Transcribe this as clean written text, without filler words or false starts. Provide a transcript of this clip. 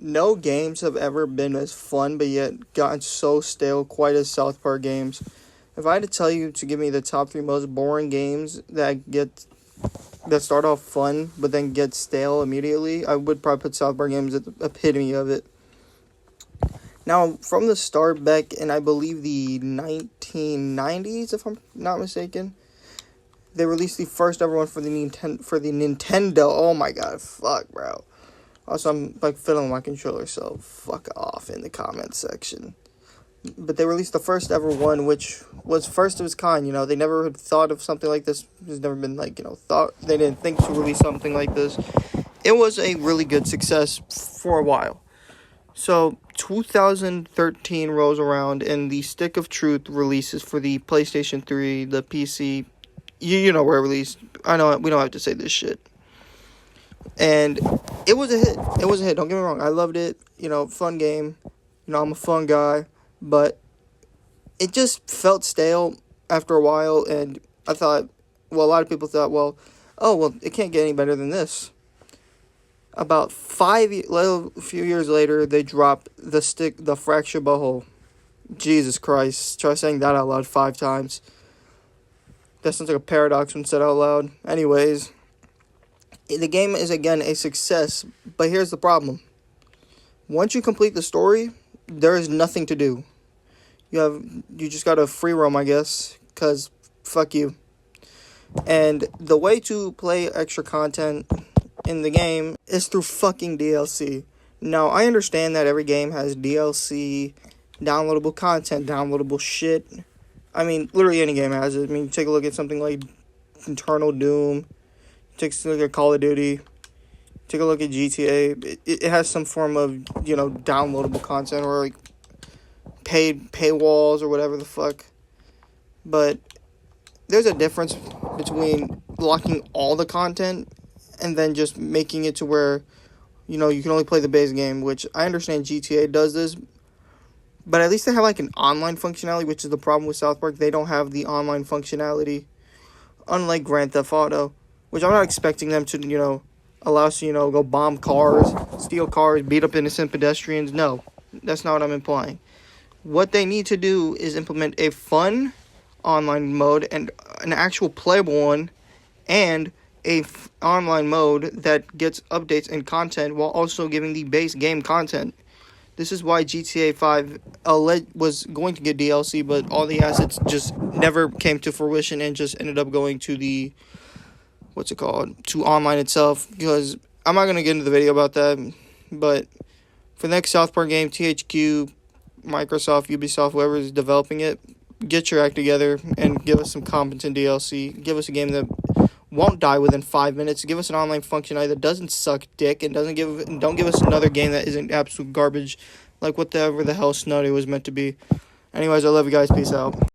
No games have ever been as fun but yet gotten so stale quite as South Park games. If I had to tell you to give me the top 3 most boring games that start off fun but then get stale immediately, I would probably put South Park games at the epitome of it. Now, from the start back in, I believe, the 1990s, if I'm not mistaken, they released the first ever one for the Nintendo. Oh my god, fuck, bro. Also, I'm like fiddling with my controller, so fuck off in the comment section. But they released the first ever one, which was first of its kind. They never had thought of something like this. There's never been thought. They didn't think to release something like this. It was a really good success for a while. So 2013 rolls around, and the Stick of Truth releases for the PlayStation 3, the PC. You know where it released. I know we don't have to say this shit. And it was a hit. It was a hit. Don't get me wrong. I loved it. Fun game. I'm a fun guy. But it just felt stale after a while. And I thought, a lot of people thought, it can't get any better than this. About a few years later, they dropped the Fracture Butthole. Jesus Christ. Try saying that out loud 5 times. That sounds like a paradox when said out loud. Anyways, the game is again a success, but here's the problem. Once you complete the story, there is nothing to do. You just gotta free roam, I guess, because fuck you. And the way to play extra content in the game is through fucking DLC. Now, I understand that every game has DLC, downloadable content, downloadable shit. I mean, literally any game has it. I mean, take a look at something like Eternal Doom. Take a look at Call of Duty. Take a look at GTA. It has some form of, downloadable content or, paid paywalls or whatever the fuck. But there's a difference between locking all the content and then just making it to where, you can only play the base game, which I understand GTA does this. But at least they have, an online functionality, which is the problem with South Park. They don't have the online functionality, unlike Grand Theft Auto, which I'm not expecting them to, allow us to, go bomb cars, steal cars, beat up innocent pedestrians. No, that's not what I'm implying. What they need to do is implement a fun online mode and an actual playable one, and online mode that gets updates and content while also giving the base game content. This is why GTA 5 was going to get DLC, but all the assets just never came to fruition and just ended up going to to online itself. Because I'm not going to get into the video about that, but for the next South Park game, THQ, Microsoft, Ubisoft, whoever is developing it, get your act together and give us some competent DLC. Give us a game that won't die within 5 minutes. Give us an online functionality that doesn't suck dick and don't give us another game that isn't absolute garbage like whatever the hell Snowday was meant to be. Anyways, I love you guys. Peace out.